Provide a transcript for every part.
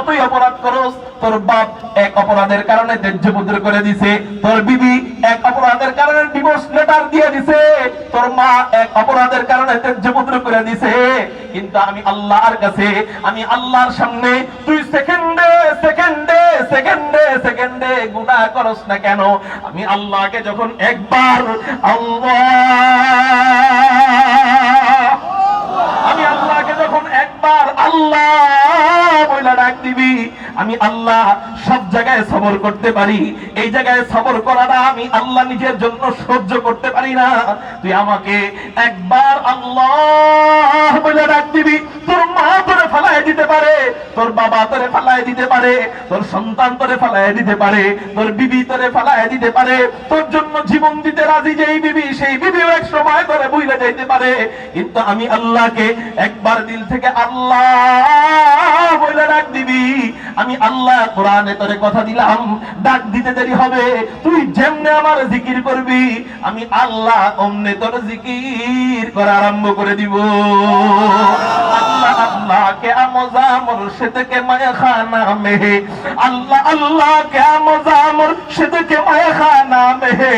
যতই অপরাধ করস, তোর বাপ এক অপরাধের কারণে ত্যায্যপুত্র করে দিছে, তোর বিবি এক অপরাধের কারণে ডিভোর্স লেটার দিয়ে দিছে, তোর মা এক অপরাধের কারণে ত্যায্যপুত্র করে দিছে, কিন্তু আমি আল্লাহর কাছে, আমি আল্লাহর সামনে তুই সেকেন্ডে সেকেন্ডে সেকেন্ডে সেকেন্ডে গুনাহ করস না কেন, আমি আল্লাহকে যখন একবার আমি আল্লাহকে যখন একবার আল্লাহ বলে ডাক দিবি, আমি আল্লাহ সব জায়গায় সবর করতে পারি, এই জায়গায় সবর করাটা আমি আল্লাহ নিজের জন্য সহ্য করতে পারি না। তুই আমাকে একবার আল্লাহ বলে ডাক দিবি, তোর মা তোরে ফালায় দিতে পারে, তোর বাবা তোরে ফালায় দিতে পারে, তোর সন্তান তোরে ফালায় দিতে পারে, তোর বিবি তোরে ফালায় দিতে পারে, তোর জন্য জীবন দিতে রাজি যেই বিবি, সেই বিবিও এক সময় তোরে ভুলে যাইতে পারে, কিন্তু আমি আল্লাহকে একবার দিল থেকে আল্লাহ বলে ডাক দিবি, আমি আল্লাহ কোরআনে তোরে কথা দিলাম, ডাক দিতে দেরি হবে, তুই যেমনে আমার জিকির করবি, আমি আল্লাহ অমনে তোর জিকির করা আরম্ভ করে দিব। अल्लाह अल्लाह क्या मजा मुर्शिद के मैखाना में है, अल्लाह अल्लाह क्या मजा मुर्शिद के मैखाना में है,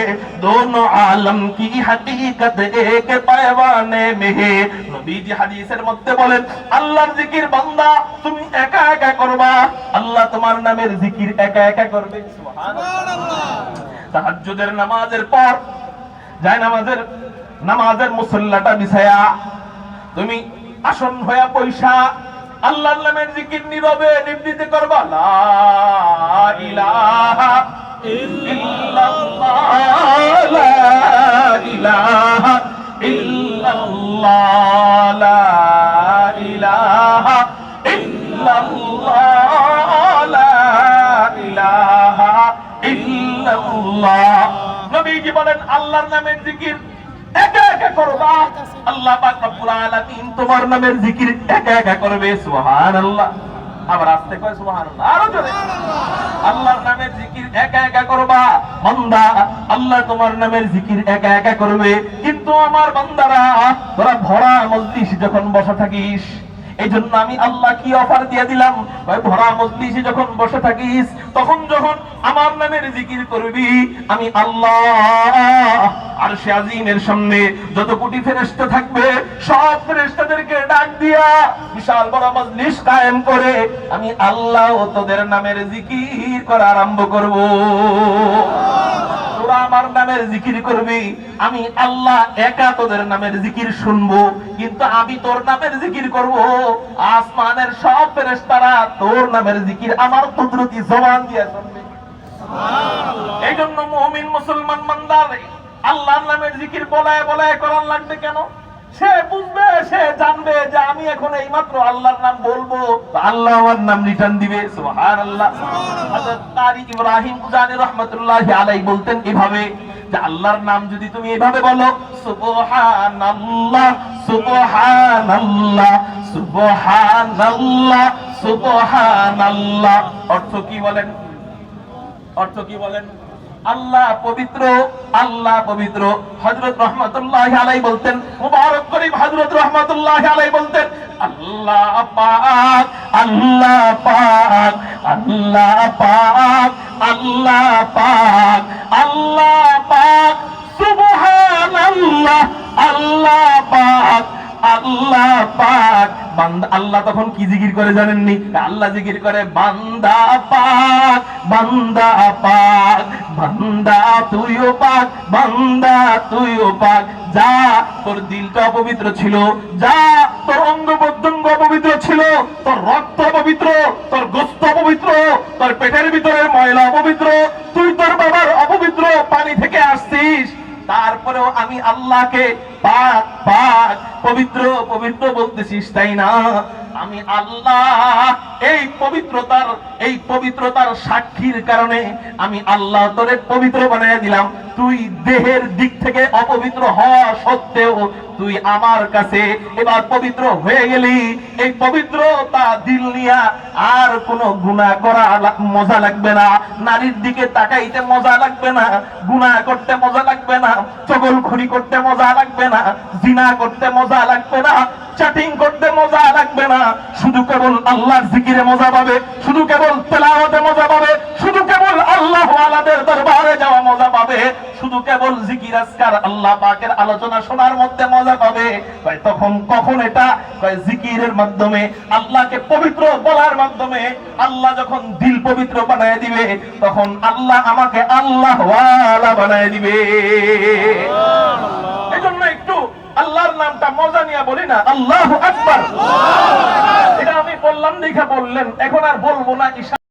दोनों आलम की हकीकत एक पैवाने में है। নবীজি হাদিসের মধ্যে বলেন, আল্লাহর জিকির বান্দা তুমি একা একা করবা, আল্লাহ তোমার নামের জিকির একা একা করবে। সুবহানাল্লাহ। তাহাজ্জুদের নামাজের পর যায় নামাজের মুসল্লাটা বিছায়া তুমি আসন হয়ে পয়সা আল্লাহর নামের জিকির নীরবে নিবৃতে করবা, লা ইলাহা ইল্লাল্লাহ লা ইলাহা ইল্লাল্লাহ লা ইলাহা ইল্লাল্লাহ লা ইলাহা ইল্লাল্লাহ। নবীজি বলেন আল্লাহর নামের জিকির একা একা করবা, আল্লাহ পাক রব্বুল আলামিন তোমার নামের জিকির একা একা করবে। সুবহানাল্লাহ। আবার আস্তে কয় সুবহানাল্লাহ, আরো জোরে। আল্লাহর নামের জিকির একা একা করবা বান্দা, আল্লাহ তোমার নামের জিকির একা একা করবে, কিন্তু আমার বান্দারা তোরা ভরা মজলিস যখন বসে থাকিস, এই জন্য আমি আল্লাহ কি অফার দিয়ে দিলাম, ভরা মজলিসে যখন বসে থাকিস, তখন যখন আমার নামের জিকির করবি, আমি আল্লাহ আরশে আজিমের সামনে যত কোটি ফেরেশতা থাকবে, সব ফেরেশতাদেরকে ডাক দিয়া বিশাল বড় মজলিস কায়েম করে আমি আল্লাহ তোদের নামের জিকির করা আরম্ভ করব। তোরা আমার নামের জিকির করবি, আমি আল্লাহ একা তোদের নামের জিকির শুনবো, কিন্তু আমি তোর নামের জিকির করব, আসমানের সব ফেরেশতারা তোর নামের জিকির আমার কুদরতি জবান দিয়ে শুনবে। সুবহানাল্লাহ। এই জন্য মুমিন মুসলমান বান্দার আল্লাহর নামের জিকির বলায় বলায় করার লাগবে কেন? সে বুঝবে, সে জানবে যে আমি এখন এই মাত্র আল্লাহর নাম বলবো, আল্লাহ আমার নাম রিটার্ন দিবে। সুবহানাল্লাহ। হযরত কারি ইব্রাহিম উজানি রাহমাতুল্লাহি আলাইহি বলতেন এভাবে যে আল্লাহর নাম যদি তুমি এভাবে বলো, সুবহানাল্লাহ সুবহানাল্লাহ সুবহানাল্লাহ সুবহানাল্লাহ, অর্থ কি বলেন? অর্থ কি বলেন? আল্লাহ পবিত্র, আল্লাহ পবিত্র। হযরত রাহমাতুল্লাহি আলাইহি বলতেন, মুবারক করিম হযরত রাহমাতুল্লাহি আলাইহি বলতেন, আল্লাহ পাক আল্লাহ পাক আল্লাহ পাক আল্লাহ পাক আল্লাহ পাক সুবহানাল্লাহ আল্লাহ পাক আল্লাহ পাক। বান্দা আল্লাহ তখন কি জিকির করে জানেননি? আল্লাহ জিকির করে বান্দা পাক বান্দা পাক বান্দা তুইও পাক বান্দা তুইও পাক। যা তোর দিলটা অপবিত্র ছিল, যা তোর অঙ্গ প্রত্যঙ্গ অপবিত্র ছিল, তোর রক্ত অপবিত্র, তোর গোশত অপবিত্র, তোর পেটের ভিতরে ময়লা অপবিত্র, তুই তোর বাবার অপবিত্র পানি থেকে আসছিস, তারপরেও আমি আল্লাহকে পাক পাক পবিত্র পবিত্র বলতেছিস, তাই না? আমি আল্লাহ এই পবিত্রতার সাক্ষীর কারণে আমি আল্লাহ তোরে পবিত্র বানাইয়া দিলাম। তুই দেহের দিক থেকে অপবিত্র হওয়া সত্ত্বেও তুই আমার কাছে এবার পবিত্র হয়ে গেলি। এই পবিত্রতা দিল নিয়া আর কোনো গুনাহ করা মজা লাগবে না, নারীর দিকে তাকাইতে মজা লাগবে না, গুনাহ করতে মজা লাগবে না, চগলখড়ি করতে মজা লাগবে না, জিনা করতে মজা লাগবে না, চ্যাটিং করতে মজা লাগবে না। শুধু কেবল আল্লাহর জিকিরে মজা পাবে, শুধু কেবল তেলাওয়াতে মজা পাবে, শুধু কেবল আল্লাহ ওয়ালাদের দরবারে যাওয়া মজা পাবে, শুধু কেবল জিকির আজকার আল্লাহ পাকের আলোচনা শোনার মধ্যে মজা পাবে। কয় তখন কখন এটা? কয় জিকিরের মাধ্যমে, আল্লাহকে পবিত্র বলার মাধ্যমে। আল্লাহ যখন দিল পবিত্র বানায় দিবে তখন আল্লাহ আমাকে আল্লাহ ওয়ালা বানায় দিবে। এজন্য একটু আল্লাহর নামটা মজা নিয়ে বলি না, আল্লাহু আকবার। এটা আমি বললাম দেখা বললেন, এখন আর বলবো না।